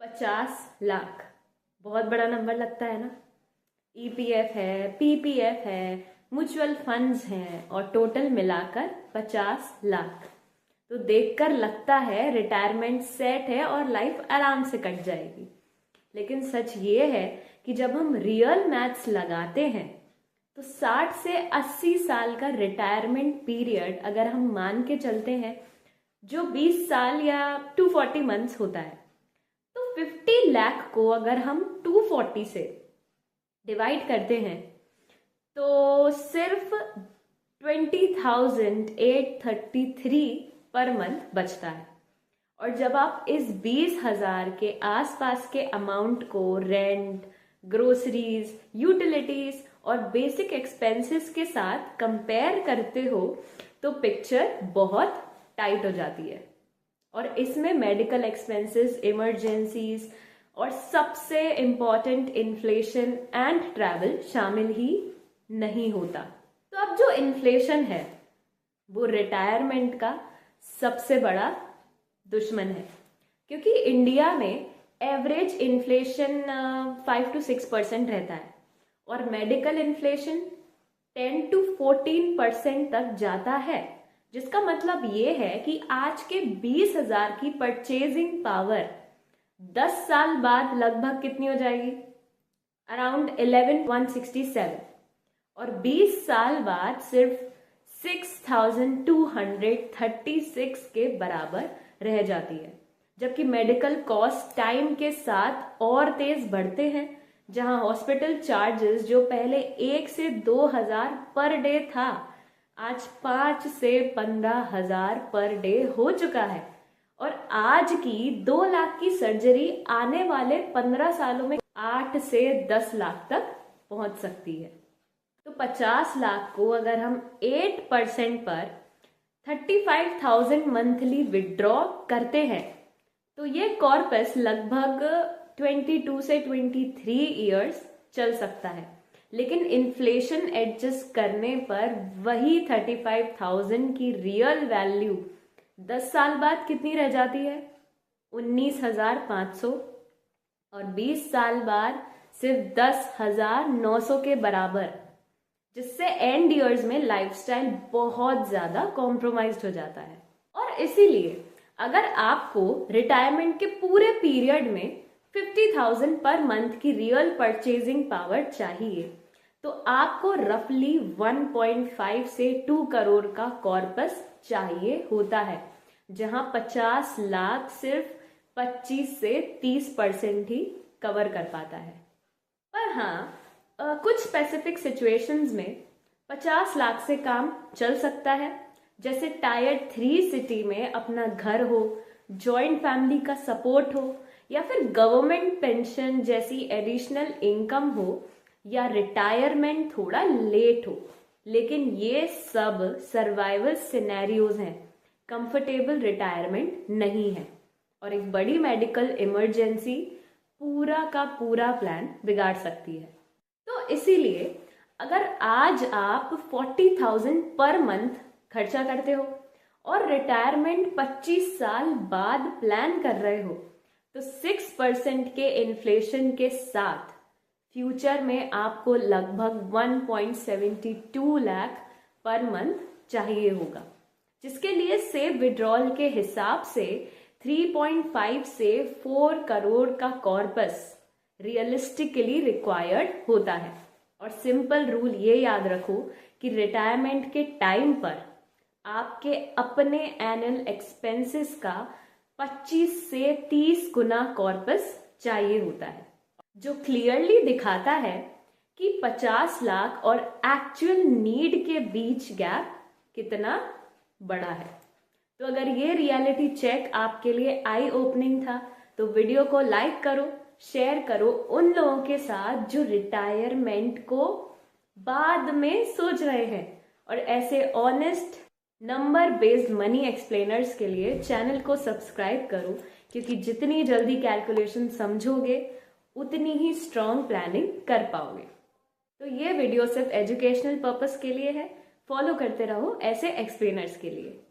50 लाख बहुत बड़ा नंबर लगता है ना। ईपीएफ है, पीपीएफ है, म्यूचुअल फंड्स हैं और टोटल मिलाकर 50 लाख। तो देखकर लगता है रिटायरमेंट सेट है और लाइफ आराम से कट जाएगी। लेकिन सच ये है कि जब हम रियल मैथ्स लगाते हैं तो 60 से 80 साल का रिटायरमेंट पीरियड अगर हम मान के चलते हैं, जो 20 साल या 240 मंथ्स होता है, तो 50 लाख को अगर हम 240 से डिवाइड करते हैं तो सिर्फ 20,833 पर मंथ बचता है। और जब आप इस 20,000 के आसपास के अमाउंट को रेंट, ग्रोसरीज, यूटिलिटीज और बेसिक एक्सपेंसेस के साथ कंपेयर करते हो तो पिक्चर बहुत टाइट हो जाती है। और इसमें मेडिकल एक्सपेंसेस, इमरजेंसीज और सबसे इम्पॉर्टेंट इन्फ्लेशन एंड ट्रैवल शामिल ही नहीं होता। तो अब जो इन्फ्लेशन है वो रिटायरमेंट का सबसे बड़ा दुश्मन है, क्योंकि इंडिया में एवरेज इन्फ्लेशन 5 to 6% रहता है और मेडिकल इन्फ्लेशन 10 to 14% तक जाता है। जिसका मतलब ये है कि आज के 20,000 की परचेजिंग पावर 10 साल बाद लगभग कितनी हो जाएगी? अराउंड 11,167। और 20 साल बाद सिर्फ 6,236 के बराबर रह जाती है। जबकि मेडिकल कॉस्ट टाइम के साथ और तेज बढ़ते हैं, जहां हॉस्पिटल चार्जेस जो पहले 1 से 2,000 पर डे था, आज 5 से 15,000 पर डे हो चुका है। और आज की 2 लाख की सर्जरी आने वाले 15 सालों में 8 से 10 लाख तक पहुंच सकती है। तो 50 लाख को अगर हम 8% पर 35,000 मंथली विड्रॉ करते हैं तो ये कॉर्पस लगभग 22 से 23 इयर्स चल सकता है। लेकिन इन्फ्लेशन एडजस्ट करने पर वही 35,000 की रियल वैल्यू 10 साल बाद कितनी रह जाती है? 19,500। और 20 साल बाद सिर्फ 10,900 के बराबर, जिससे एंड इयर्स में लाइफस्टाइल बहुत ज्यादा कॉम्प्रोमाइज्ड हो जाता है। और इसीलिए अगर आपको रिटायरमेंट के पूरे पीरियड में 50,000 पर मंथ की रियल परचेजिंग पावर चाहिए तो आपको रफली 1.5 से 2 करोड़ का कॉर्पस चाहिए होता है, जहां 50 लाख सिर्फ 25 से 30% ही कवर कर पाता है। पर हाँ, कुछ स्पेसिफिक सिचुएशंस में 50 लाख से काम चल सकता है, जैसे टायर 3 सिटी में अपना घर हो, जॉइंट फैमिली का सपोर्ट हो, या फिर गवर्नमेंट पेंशन जैसी एडिशनल इनकम हो, या रिटायरमेंट थोड़ा लेट हो। लेकिन ये सब सर्वाइवल सिनेरियोज हैं, कंफर्टेबल रिटायरमेंट नहीं है। और एक बड़ी मेडिकल इमरजेंसी पूरा का पूरा प्लान बिगाड़ सकती है। तो इसीलिए अगर आज आप 40,000 पर मंथ खर्चा करते हो और रिटायरमेंट 25 साल बाद प्लान कर रहे हो तो 6% के इन्फ्लेशन के साथ फ्यूचर में आपको लगभग 1.72 लाख पर मंथ चाहिए होगा, जिसके लिए सेव विड्रॉल के हिसाब से 3.5 से 4 करोड़ का कॉर्पस रियलिस्टिकली रिक्वायर्ड होता है। और सिंपल रूल ये याद रखो कि रिटायरमेंट के टाइम पर आपके अपने एनुअल एक्सपेंसेस का 25 से 30 गुना कॉर्पस चाहिए होता है, जो क्लियरली दिखाता है कि 50 लाख और एक्चुअल नीड के बीच गैप कितना बड़ा है। तो अगर ये रियलिटी चेक आपके लिए आई ओपनिंग था तो वीडियो को लाइक करो, शेयर करो उन लोगों के साथ जो रिटायरमेंट को बाद में सोच रहे हैं। और ऐसे honest number based money explainers के लिए चैनल को सब्सक्राइब करो, क्योंकि जितनी जल्दी कैलकुलेशन समझोगे उतनी ही स्ट्रॉन्ग प्लानिंग कर पाओगे। तो ये वीडियो सिर्फ एजुकेशनल पर्पस के लिए है, फॉलो करते रहो ऐसे एक्सप्लेनर्स के लिए।